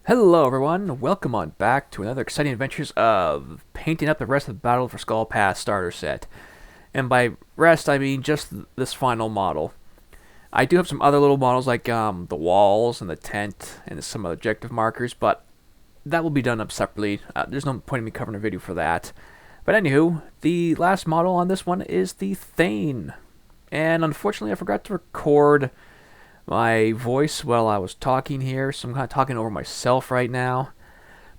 Hello everyone, welcome on back to another exciting adventures of painting up the rest of the Battle for Skull Pass starter set. And by rest, I mean just this final model. I do have some other little models like the walls and the tent and some objective markers, but that will be done up separately. There's no point in me covering a video for that. But anywho, the last model on this one is the Thane. And unfortunately, I forgot to record my voice while I was talking here, so I'm kind of talking over myself right now.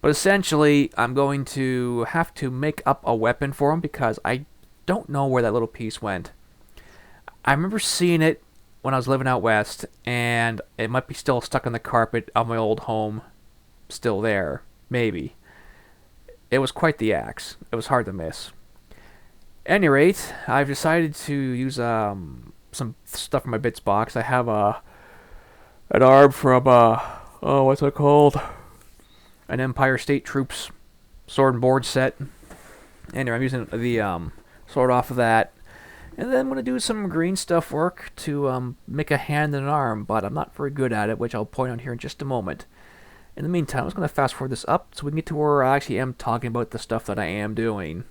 But essentially, I'm going to have to make up a weapon for him because I don't know where that little piece went. I remember seeing it when I was living out west, and it might be still stuck on the carpet of my old home, still there, maybe. It was quite the axe. It was hard to miss. At any rate, I've decided to use some stuff from my bits box. I have an arm from what's it called? An Empire State Troops sword and board set. Anyway, I'm using the sword off of that. And then I'm going to do some green stuff work to make a hand and an arm, but I'm not very good at it, which I'll point out here in just a moment. In the meantime, I'm just going to fast forward this up so we can get to where I actually am talking about the stuff that I am doing.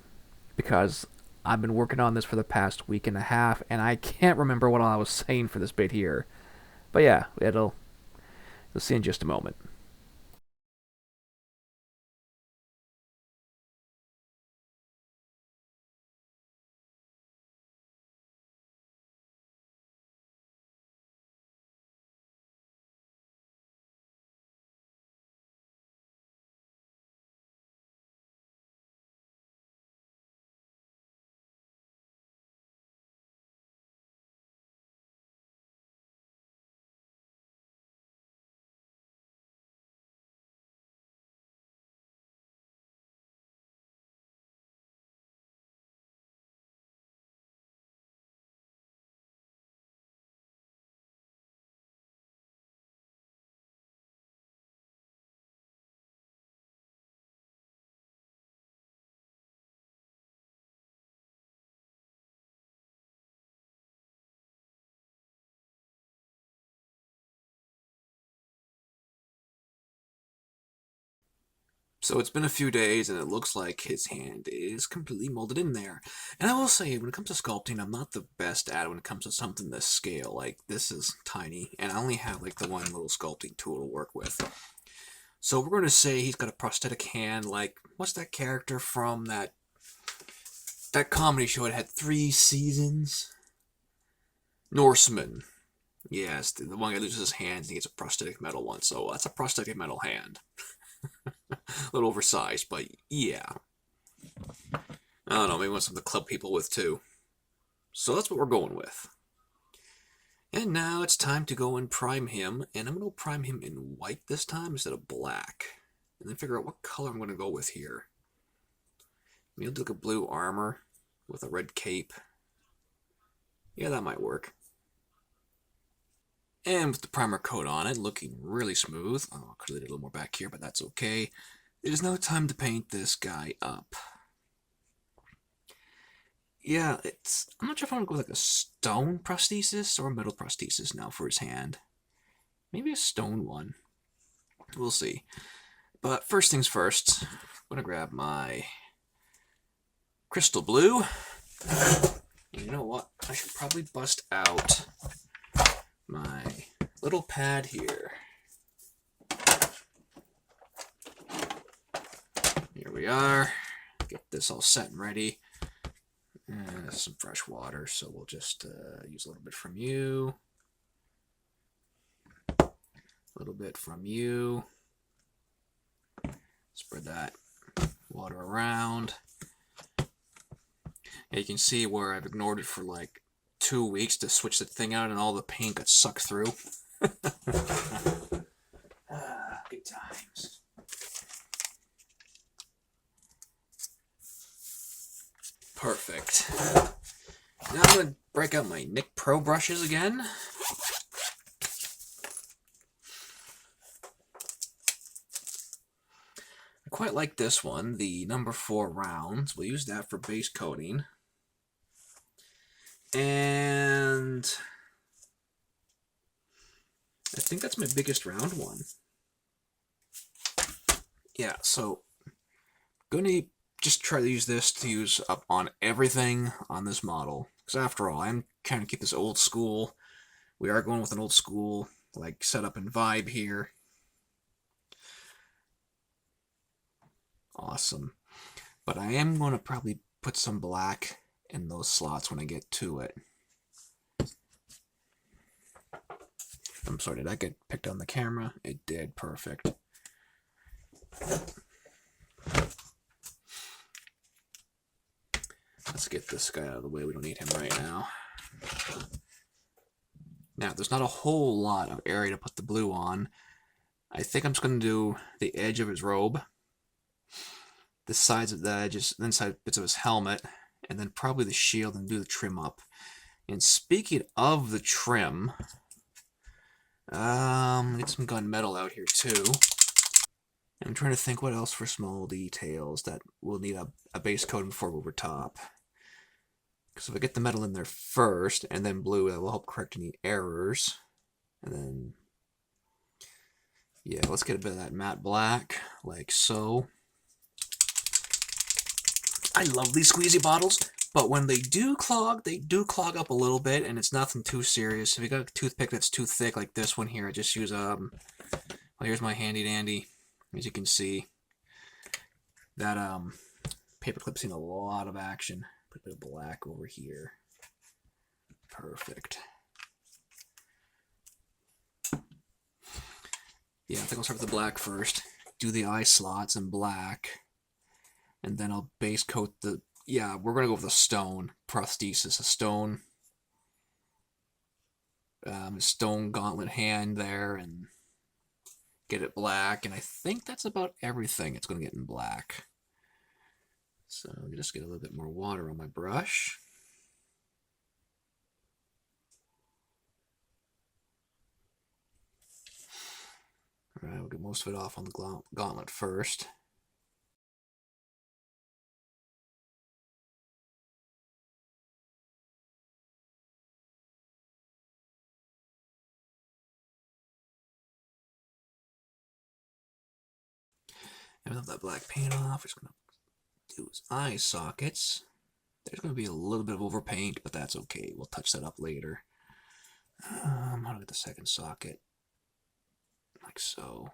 Because I've been working on this for the past week and a half, and I can't remember what I was saying for this bit here. But yeah, you'll see in just a moment. So it's been a few days, and it looks like his hand is completely molded in there. And I will say, when it comes to sculpting, I'm not the best at it when it comes to something this scale. Like, this is tiny, and I only have, like, the one little sculpting tool to work with. So we're going to say he's got a prosthetic hand, like, what's that character from that comedy show? It had 3 seasons? Norseman. Yes, the one guy loses his hand and he gets a prosthetic metal one. So that's a prosthetic metal hand. A little oversized, but yeah. I don't know, maybe want something to club people with too. So that's what we're going with. And now it's time to go and prime him, and I'm going to prime him in white this time instead of black. And then figure out what color I'm going to go with here. Maybe I'll do like a blue armor with a red cape. Yeah, that might work. And with the primer coat on it, looking really smooth. Oh, I could have did a little more back here, but that's okay. It is now time to paint this guy up. Yeah, I'm not sure if I want to go with like a stone prosthesis or a metal prosthesis now for his hand. Maybe a stone one. We'll see. But first things first, I'm going to grab my crystal blue. You know what? I should probably bust out my little pad here. Here we are. Get this all set and ready. And some fresh water, so we'll just use a little bit from you. A little bit from you. Spread that water around. And you can see where I've ignored it for like 2 weeks to switch the thing out and all the paint got sucked through. Good times. Perfect. Now I'm going to break out my Nick Pro brushes again. I quite like this one, the number 4 rounds. We'll use that for base coating. And I think that's my biggest round one. Yeah, so gonna just try to use this to use up on everything on this model. Because after all, I'm trying to keep this old school. We are going with an old school like setup and vibe here. Awesome. But I am going to probably put some black in those slots when I get to it. I'm sorry, did that get picked on the camera? It did. Perfect. Let's get this guy out of the way. We don't need him right now. Now, there's not a whole lot of area to put the blue on. I think I'm just going to do the edge of his robe, the sides of the edges, the inside bits of his helmet, and then probably the shield and do the trim up. And speaking of the trim, get some gunmetal out here too. I'm trying to think what else for small details that will need a base coat before we over top. Because if I get the metal in there first and then blue, that will help correct any errors. And then, yeah, let's get a bit of that matte black, like so. I love these squeezy bottles, but when they do clog up a little bit, and it's nothing too serious. If you got a toothpick that's too thick, like this one here, I just use well, here's my handy dandy. As you can see, that paperclip's seen a lot of action. Put a bit of black over here. Perfect. Yeah, I think I'll start with the black first. Do the eye slots in black. And then I'll base coat the... Yeah, we're going to go with a stone prosthesis. A stone gauntlet hand there, and get it black. And I think that's about everything it's going to get in black. So I'll just get a little bit more water on my brush. Alright, we'll get most of it off on the gauntlet first. And with that black paint off, we're just going to do his eye sockets. There's going to be a little bit of overpaint, but that's okay. We'll touch that up later. How do I get the second socket? Like so.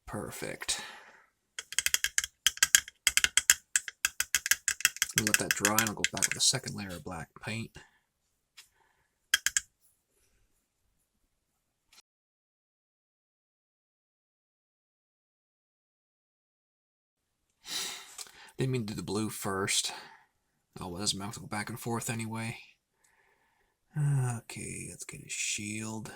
Perfect. We'll let that dry and I'll go back with the second layer of black paint. Didn't mean to do the blue first. Oh, well, it doesn't matter to go back and forth anyway. Okay, let's get his shield.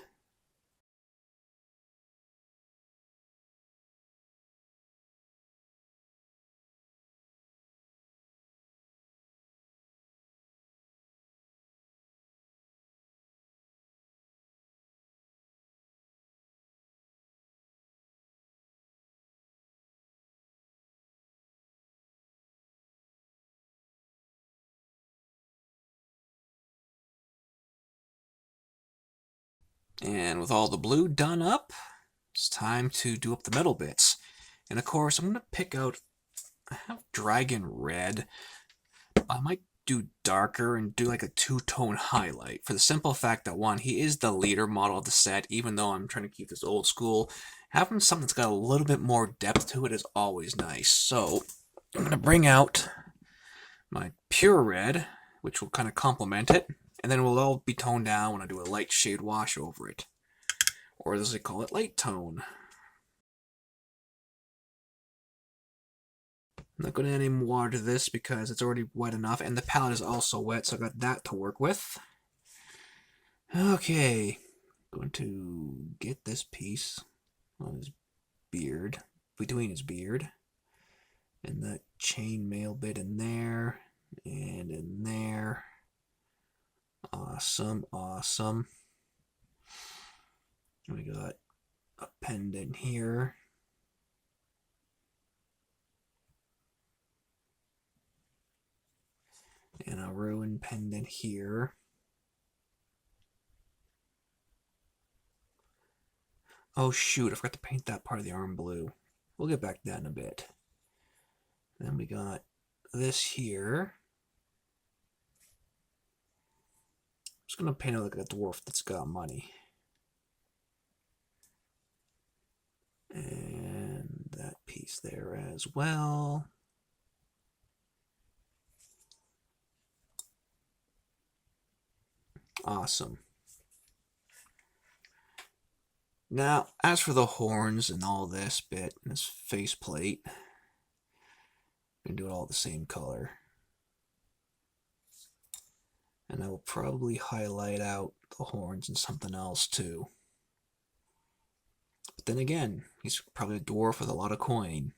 And with all the blue done up, it's time to do up the metal bits. And of course, I'm going to pick out, I have Dragon Red. I might do darker and do like a two-tone highlight for the simple fact that, one, he is the leader model of the set, even though I'm trying to keep this old school. Having something that's got a little bit more depth to it is always nice. So I'm going to bring out my pure red, which will kind of complement it, and then it will all be toned down when I do a light shade wash over it. Or as they call it, light tone. I'm not going to add any more water to this because it's already wet enough, and the palette is also wet, so I've got that to work with. Okay, going to get this piece on his beard, between his beard, and that chainmail bit in there, and in there. Awesome, awesome. We got a pendant here. And a ruined pendant here. Oh shoot, I forgot to paint that part of the arm blue. We'll get back to that in a bit. Then we got this here. I'm just gonna paint it like a dwarf that's got money. And that piece there as well. Awesome. Now, as for the horns and all this bit, and this faceplate, I'm going to do it all the same color. And I will probably highlight out the horns and something else too. But then again, he's probably a dwarf with a lot of coin.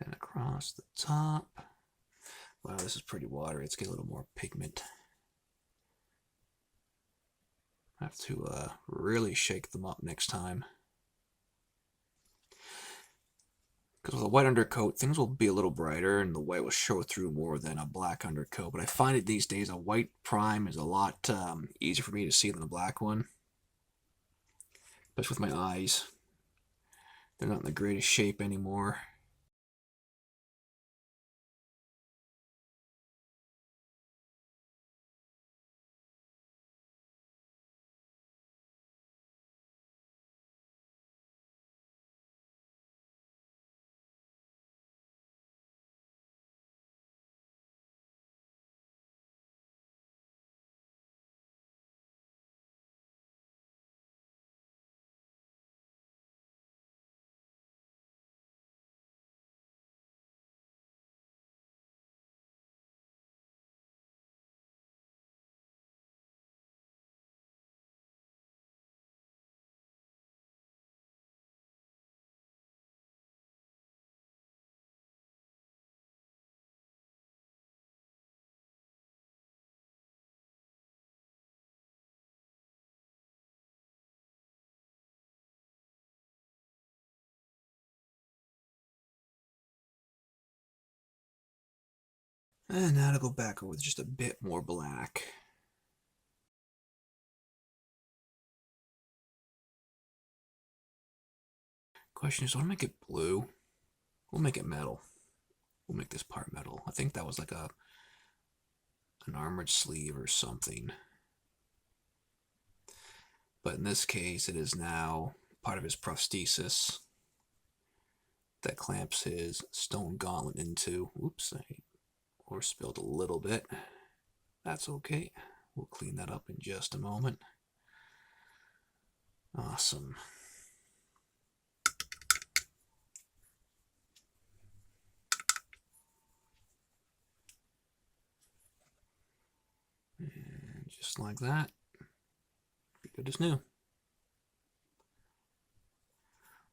Then across the top. Wow, this is pretty watery. Let's get a little more pigment. I have to really shake them up next time. Because with a white undercoat, things will be a little brighter and the white will show through more than a black undercoat. But I find it these days a white prime is a lot easier for me to see than a black one. Especially with my eyes. They're not in the greatest shape anymore. And now to go back with just a bit more black. Question is, do I make it blue? We'll make it metal. We'll make this part metal. I think that was like an armored sleeve or something. But in this case, it is now part of his prosthesis that clamps his stone gauntlet into. Oops, or spilled a little bit. That's okay. We'll clean that up in just a moment. Awesome. And just like that, be good as new.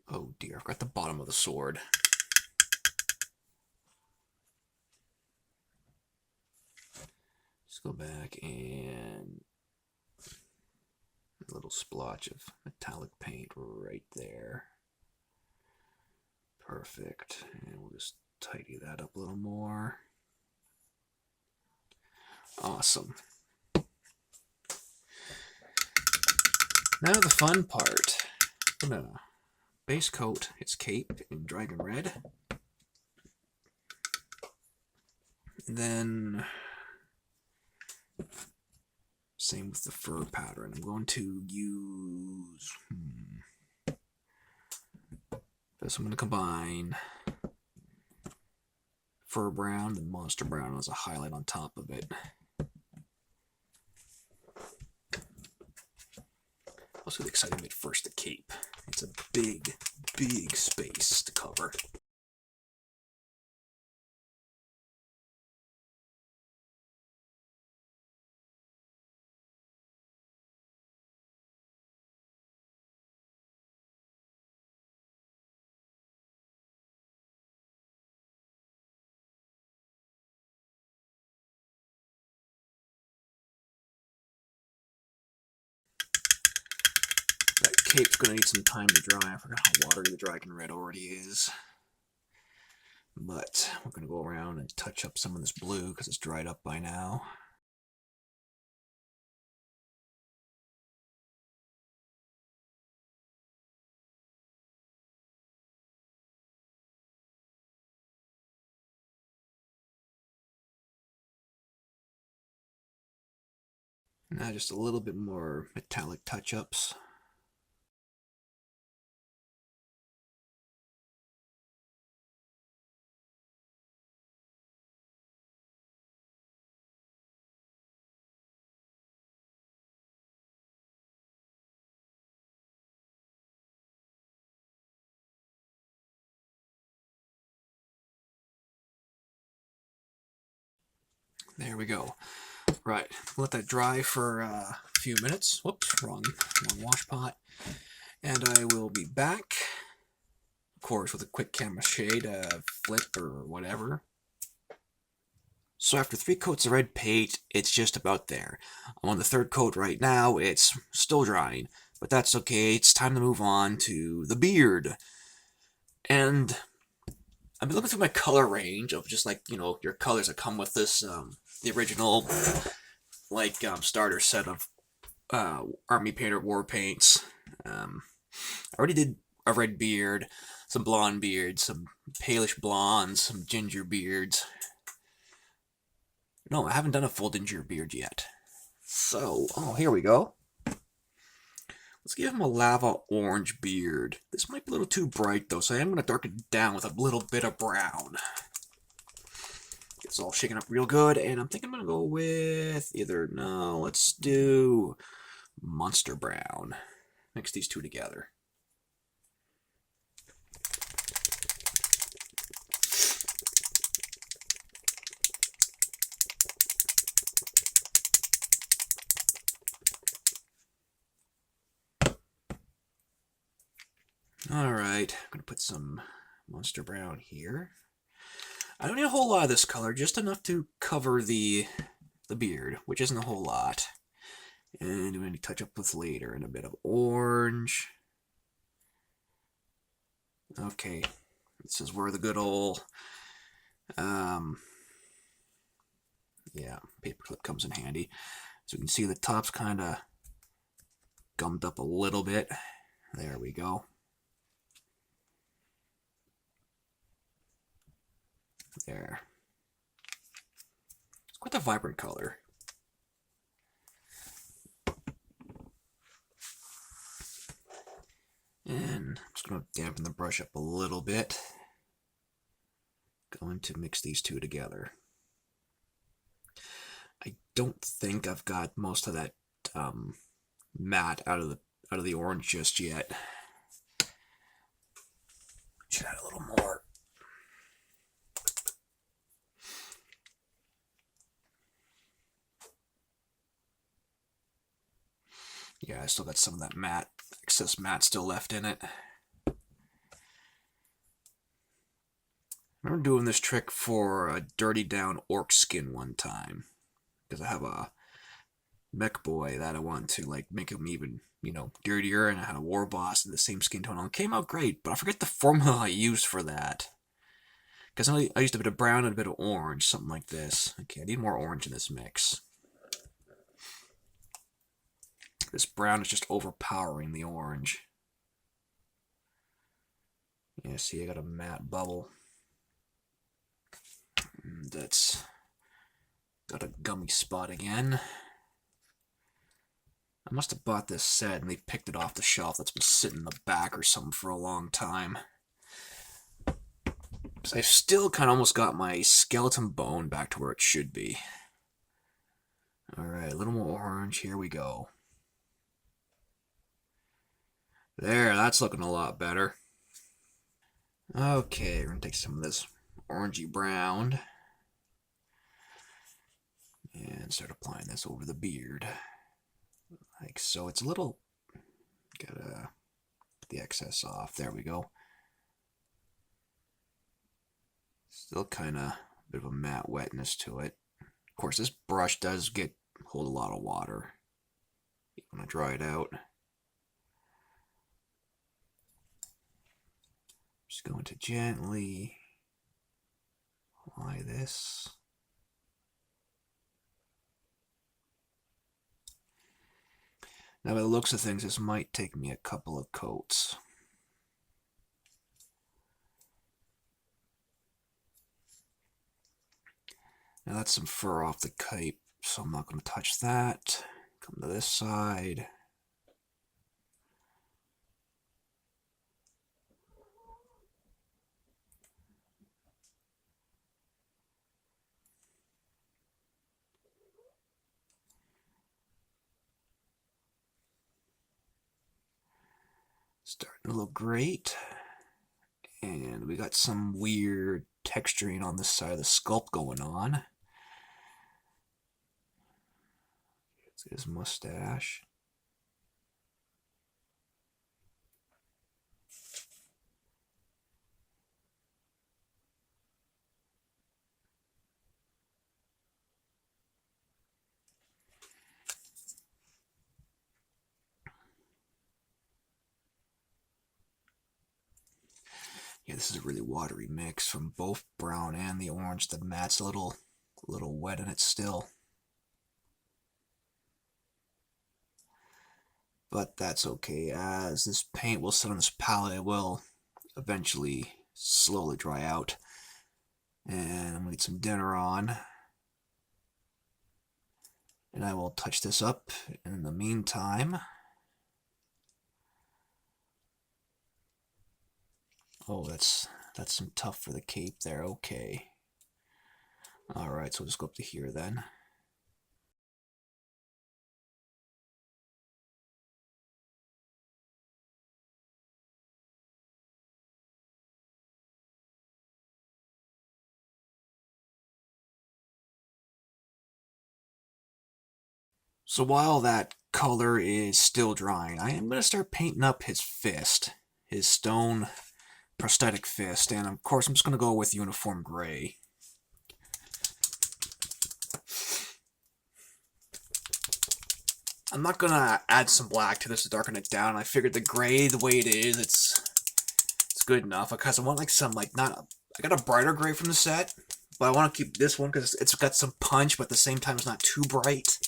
Oh dear, I've got the bottom of the sword. Just go back and a little splotch of metallic paint right there. Perfect. And we'll just tidy that up a little more. Awesome. Now the fun part. I'm gonna base coat its cape in dragon red. And then same with the fur pattern. I'm going to use this. I'm going to combine fur brown and monster brown as a highlight on top of it. Also, the exciting bit first, the cape. It's a big, big space to cover. That cape's going to need some time to dry. I forgot how watery the dragon red already is. But we're going to go around and touch up some of this blue because it's dried up by now. Now just a little bit more metallic touch-ups. There we go. Right, let that dry for a few minutes. Whoops, wrong wash pot. And I will be back, of course, with a quick camera shade, flip or whatever. So after 3 coats of red paint, it's just about there. I'm on the 3rd coat right now. It's still drying, but that's okay. It's time to move on to the beard. And I've been looking through my color range of just like, your colors that come with this, the original, starter set of Army Painter War Paints. I already did a red beard, some blonde beards, some palish blondes, some ginger beards. No, I haven't done a full ginger beard yet. So, here we go. Let's give him a lava orange beard. This might be a little too bright though, so I am going to darken it down with a little bit of brown. It's all shaken up real good, and I'm thinking I'm going to go with let's do Monster Brown. Mix these two together. Alright, I'm going to put some Monster Brown here. I don't need a whole lot of this color, just enough to cover the beard, which isn't a whole lot. And I'm going to touch up with later in a bit of orange. Okay, this is where the good old, paperclip comes in handy. So you can see the top's kind of gummed up a little bit. There we go. There. It's quite a vibrant color. And I'm just going to dampen the brush up a little bit. Going to mix these two together. I don't think I've got most of that matte out of the orange just yet. Should add a little more. Yeah, I still got some of that matte, excess matte still left in it. I remember doing this trick for a dirty down orc skin one time. Because I have a mech boy that I want to make him even, dirtier, and I had a war boss in the same skin tone. It came out great, but I forget the formula I used for that. Because I used a bit of brown and a bit of orange, something like this. Okay, I need more orange in this mix. This brown is just overpowering the orange. Yeah, see, I got a matte bubble. And that's got a gummy spot again. I must have bought this set and they picked it off the shelf that's been sitting in the back or something for a long time. So I've still kind of almost got my skeleton bone back to where it should be. Alright, a little more orange. Here we go. There, that's looking a lot better. Okay, we're going to take some of this orangey brown and start applying this over the beard. Like so. It's a little... Gotta put the excess off. There we go. Still kind of a bit of a matte wetness to it. Of course, this brush does hold a lot of water. You want to dry it out. Just going to gently apply this. Now, by the looks of things, this might take me a couple of coats. Now, that's some fur off the cape, so I'm not going to touch that. Come to this side. Starting to look great. And we got some weird texturing on this side of the sculpt going on. It's his mustache. Yeah, this is a really watery mix from both brown and the orange. The matte's a little wet in it still. But that's okay, as this paint will sit on this palette, it will eventually slowly dry out. And I'm going to get some dinner on. And I will touch this up in the meantime. Oh, that's some tough for the cape there. Okay. Alright, so we'll just go up to here then. So while that color is still drying, I am going to start painting up his fist. His stone prosthetic fist. And of course, I'm just going to go with uniform gray. I'm not going to add some black to this to darken it down. I figured the gray, the way it is, it's good enough. Because I want like some, like, not... I got a brighter gray from the set. But I want to keep this one because it's got some punch, but at the same time it's not too bright.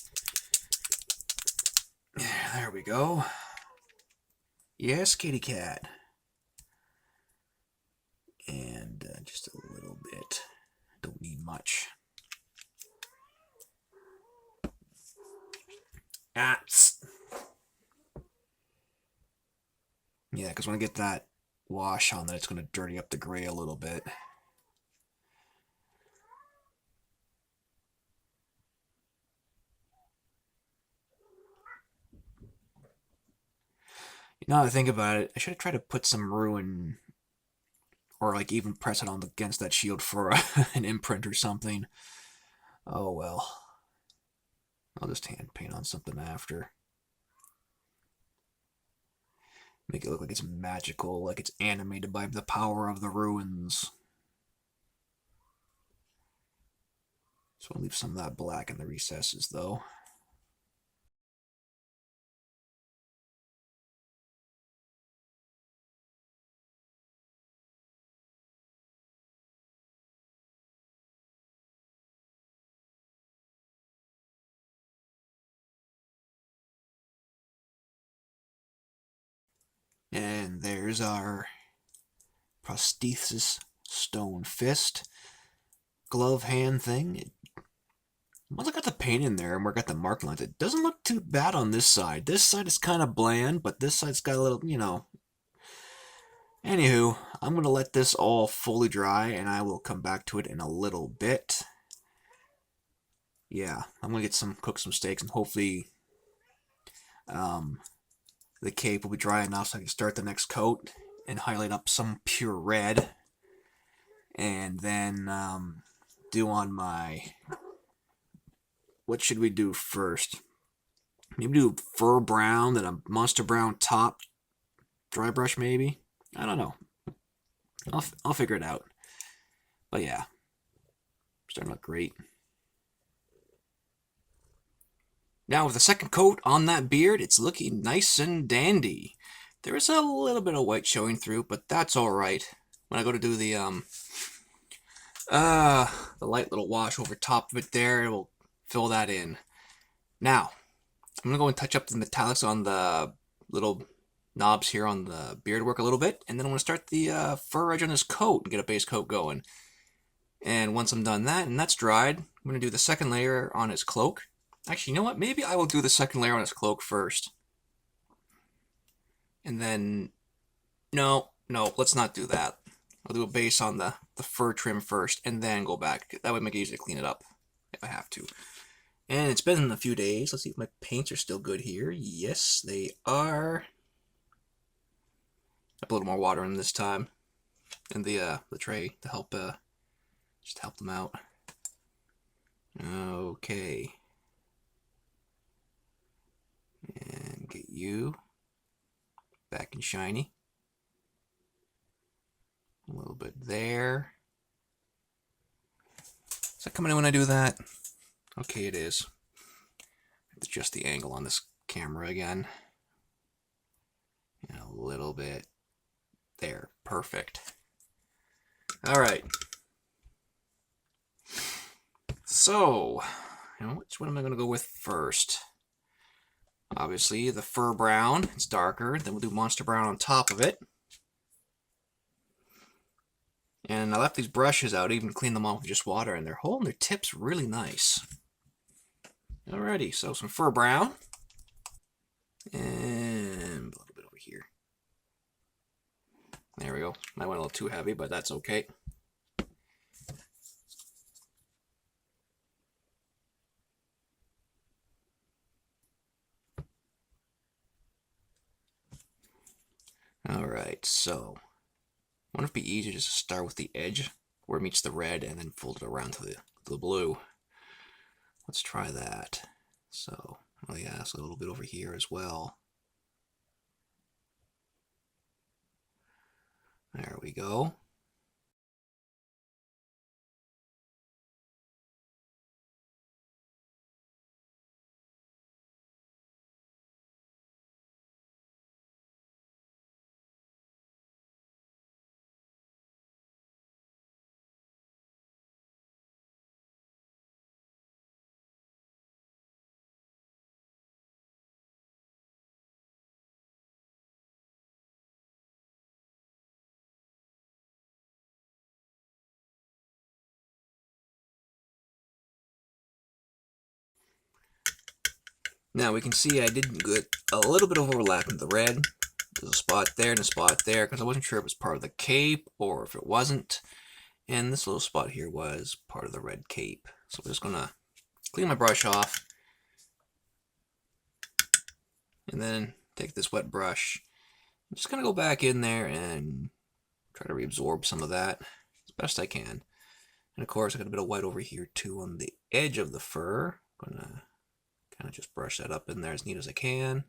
There we go. Yes, kitty cat. And just a little bit. Don't need much. Yeah, because when I get that wash on, then it's going to dirty up the gray a little bit. Now that I think about it, I should have tried to put some ruin, or like even press it on against that shield for an imprint or something. Oh well. I'll just hand paint on something after. Make it look like it's magical, like it's animated by the power of the ruins. So I'll leave some of that black in the recesses though. And there's our prosthesis stone fist glove hand thing. Once I got the paint in there and we got the mark lines, it doesn't look too bad on this side. This side is kind of bland, but this side's got a little, you know. Anywho, I'm going to let this all fully dry and I will come back to it in a little bit. Yeah, I'm going to cook some steaks and hopefully the cape will be dry enough so I can start the next coat and highlight up some pure red. And then do on my... What should we do first? Maybe do fur brown, then a monster brown top. Dry brush maybe? I don't know. I'll figure it out. But yeah. Starting to look great. Now with the second coat on that beard, it's looking nice and dandy. There is a little bit of white showing through, but that's alright. when I go to do the light little wash over top of it there, it will fill that in. Now, I'm gonna go and touch up the metallics on the little knobs here on the beard work a little bit, and then I'm gonna start the fur edge on this coat and get a base coat going. And once I'm done that, and that's dried, I'm gonna do the second layer on his cloak. Actually, you know what? Maybe I will do the second layer on his cloak first. And then, no, let's not do that. I'll do a base on the fur trim first, and then go back. That would make it easy to clean it up, if I have to. And it's been a few days. Let's see if my paints are still good here. Yes, they are. I put a little more water in this time, in the tray to help just help them out. Okay. And get you back and shiny. A little bit there. Is that coming in when I do that? Okay, it is. Adjust the angle on this camera again. And a little bit there. Perfect. All right. So, which one am I going to go with first? Obviously, the fur brown. It's darker. Then we'll do monster brown on top of it. And I left these brushes out, even cleaned them off with just water, and they're holding their tips really nice. Alrighty, so some fur brown. And a little bit over here. There we go. I went a little too heavy, but that's okay. Alright, so I wonder if it'd be easier just to start with the edge where it meets the red and then fold it around to the blue. Let's try that. So, oh yeah, so a little bit over here as well. There we go. Now we can see I did get a little bit of overlap in the red. There's a spot there and a spot there because I wasn't sure if it was part of the cape or if it wasn't. And this little spot here was part of the red cape. So I'm just going to clean my brush off. And then take this wet brush. I'm just going to go back in there and try to reabsorb some of that as best I can. And of course I got a bit of white over here too on the edge of the fur. I'm going to kind of just brush that up in there as neat as I can.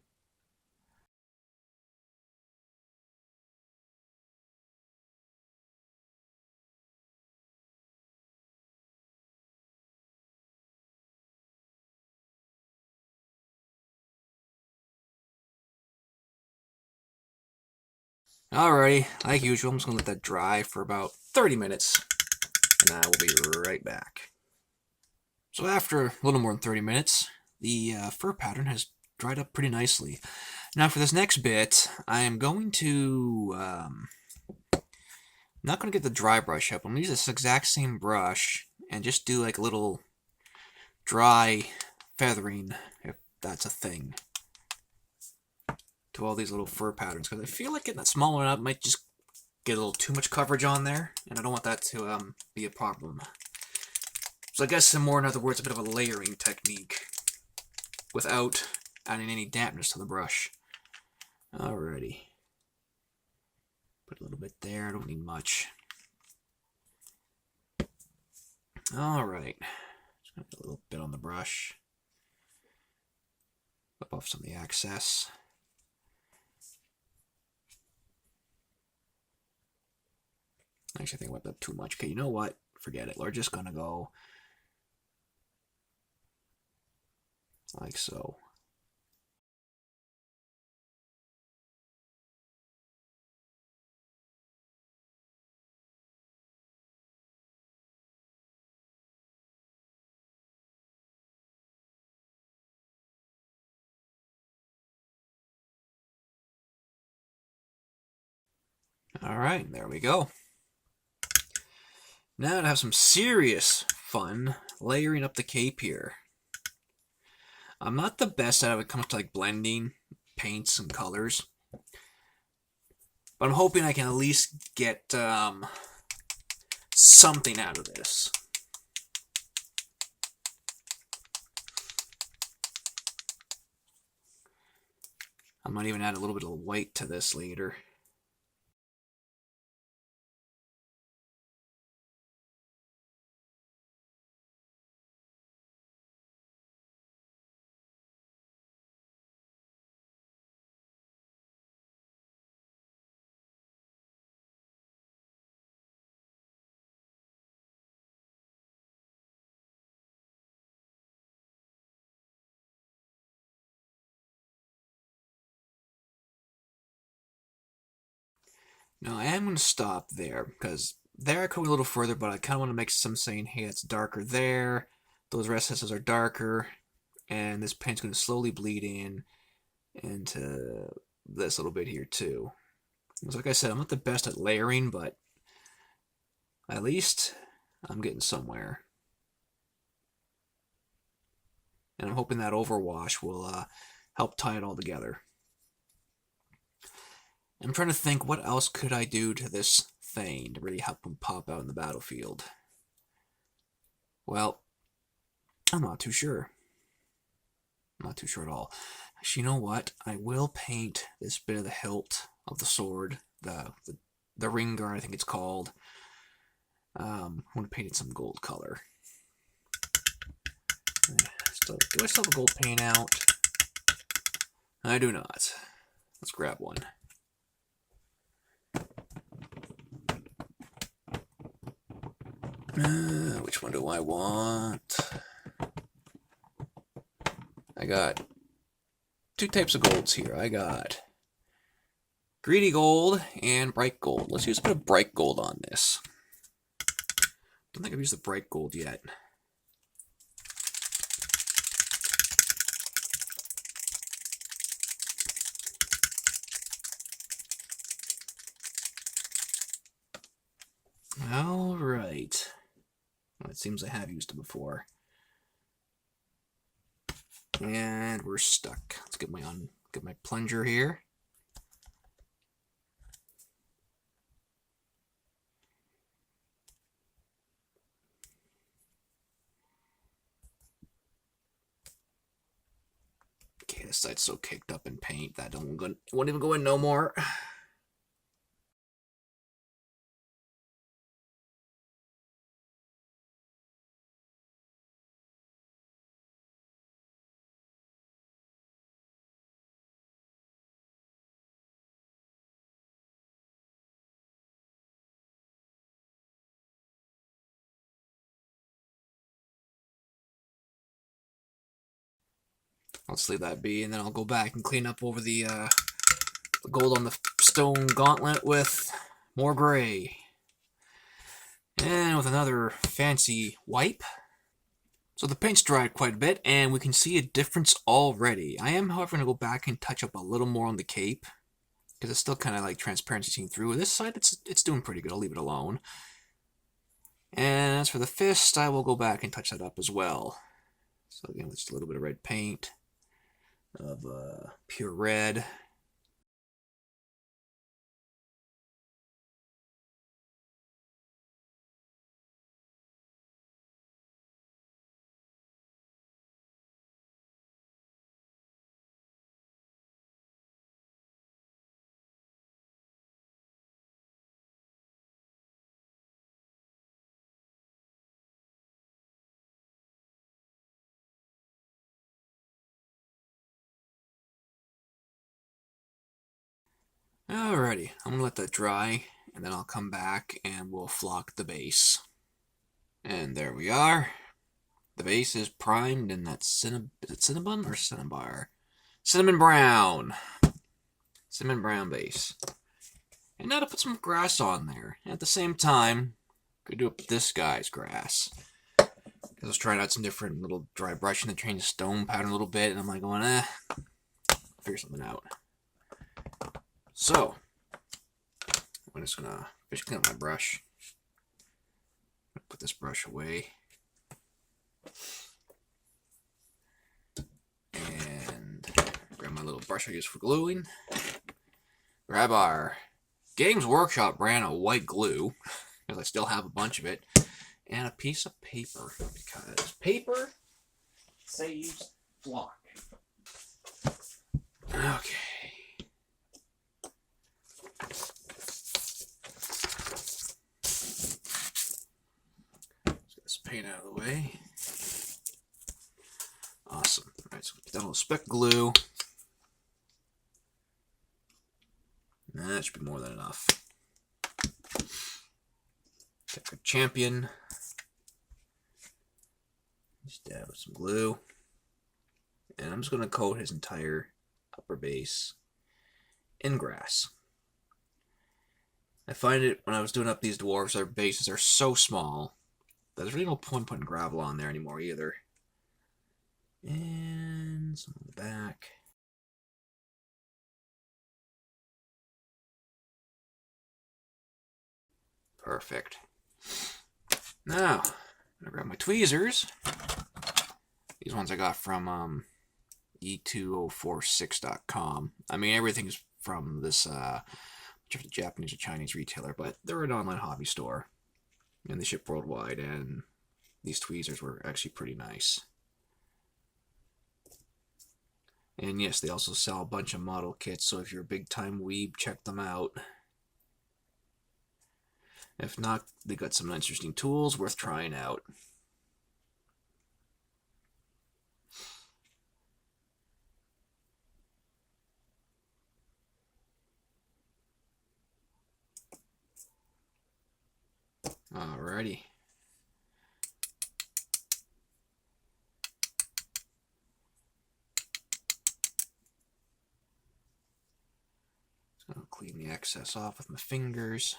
Alrighty, like usual, I'm just going to let that dry for about 30 minutes, and I will be right back. So after a little more than 30 minutes, the fur pattern has dried up pretty nicely. Now for this next bit, I am going to, not going to get the dry brush up. I'm going to use this exact same brush and just do like a little dry feathering, if that's a thing, to all these little fur patterns, because I feel like getting that small one up might just get a little too much coverage on there, and I don't want that to be a problem. So I guess, in other words, a bit of a layering technique without adding any dampness to the brush. Alrighty. Put a little bit there, I don't need much. Alright. Just gonna put a little bit on the brush. Flip off some of the excess. Actually, I think I went up too much. Okay, you know what? Forget it. We're just gonna go like so. Alright, there we go. Now to have some serious fun layering up the cape here. I'm not the best at it when it comes to like blending paints and colors, but I'm hoping I can at least get something out of this. I might even add a little bit of white to this later. Now I am going to stop there, because there I could go a little further, but I kind of want to make some saying, hey, it's darker there, those recesses are darker, and this paint's going to slowly bleed in into this little bit here too. So like I said, I'm not the best at layering, but at least I'm getting somewhere. And I'm hoping that overwash will help tie it all together. I'm trying to think, what else could I do to this thing to really help him pop out in the battlefield? Well, I'm not too sure. I'm not too sure at all. Actually, you know what? I will paint this bit of the hilt of the sword, the ring guard, I think it's called. I'm going to paint it some gold color. Do I still have a gold paint out? I do not. Let's grab one. Which one do I want? I got two types of golds here. I got greedy gold and bright gold. Let's use a bit of bright gold on this. Don't think I've used the bright gold yet. All right. Well, it seems I have used it before. And we're stuck. Let's get my plunger here. Okay, this side's so caked up in paint that it won't even go in no more. Let's leave that be, and then I'll go back and clean up over the gold on the stone gauntlet with more gray. And with another fancy wipe. So the paint's dried quite a bit, and we can see a difference already. I am, however, going to go back and touch up a little more on the cape, because it's still kind of like transparency seen through. This side, it's doing pretty good. I'll leave it alone. And as for the fist, I will go back and touch that up as well. So again, with just a little bit of red paint of pure red. Alrighty, I'm going to let that dry, and then I'll come back and we'll flock the base. And there we are. The base is primed in that is it cinnamon or cinnabar? Cinnamon brown. Cinnamon brown base. And now to put some grass on there. And at the same time, I'm going to do up this guy's grass. I was trying out some different little dry brushing to change the stone pattern a little bit, and I'm like going, figure something out. So, I'm just gonna clean up my brush. Put this brush away. And grab my little brush I use for gluing. Grab our Games Workshop brand of white glue, because I still have a bunch of it, and a piece of paper, because paper saves flock. Okay. Let's get this paint out of the way. Awesome. Alright, so get that little speck glue. That should be more than enough. Take a champion. Just dab with some glue. And I'm just going to coat his entire upper base in grass. I find it when I was doing up these dwarves, their bases are so small that there's really no point putting gravel on there anymore either. And some on the back. Perfect. Now, I'm gonna grab my tweezers. These ones I got from e2046.com. I mean, everything's from this Japanese or Chinese retailer, but they're an online hobby store, and they ship worldwide. And these tweezers were actually pretty nice. And yes, they also sell a bunch of model kits, so if you're a big-time weeb, check them out. If not, they got some interesting tools worth trying out. Alrighty. I'll clean the excess off with my fingers.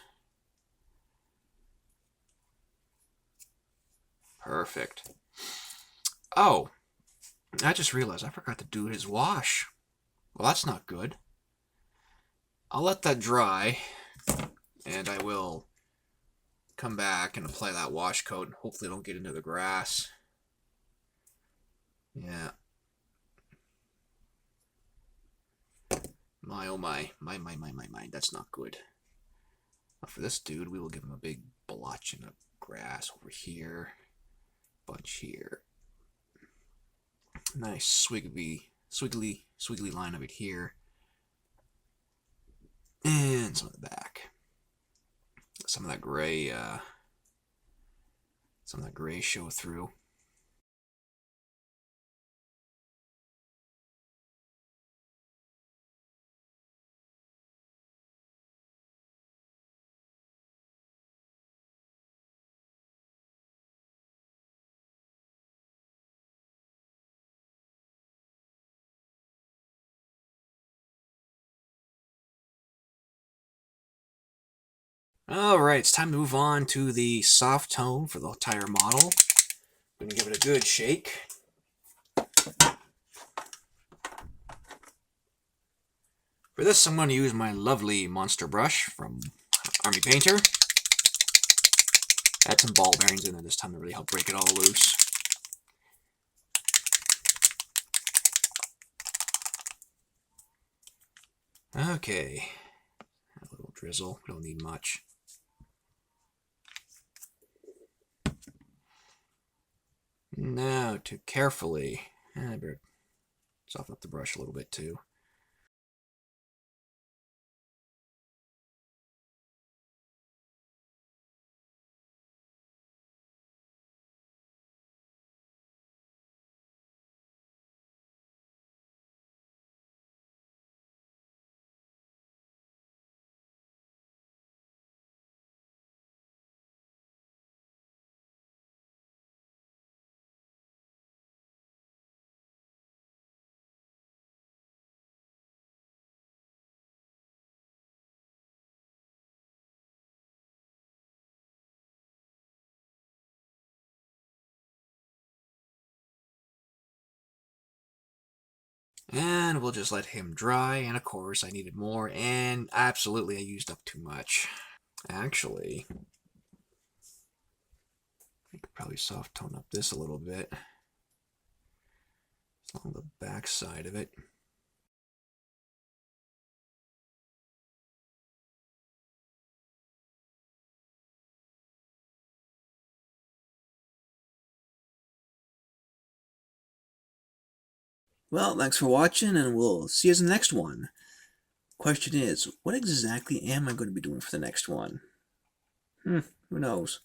Perfect. Oh, I just realized I forgot to do his wash. Well, that's not good. I'll let that dry, and I will come back and apply that wash coat, and hopefully don't get into the grass. Yeah. My, oh my, that's not good. Now for this dude, we will give him a big blotch in the grass over here, bunch here. Nice swiggly line of it here. And some of the back. Some of that gray show through. Alright, it's time to move on to the soft tone for the entire model. I'm going to give it a good shake. For this, I'm going to use my lovely monster brush from Army Painter. Add some ball bearings in there this time to really help break it all loose. Okay, a little drizzle, don't need much. Now to carefully, I better soften up the brush a little bit too. And we'll just let him dry, and of course I needed more, and absolutely I used up too much. Actually, I could probably soft tone up this a little bit. Along the back side of it. Well, thanks for watching, and we'll see you in the next one. Question is, what exactly am I going to be doing for the next one? Who knows?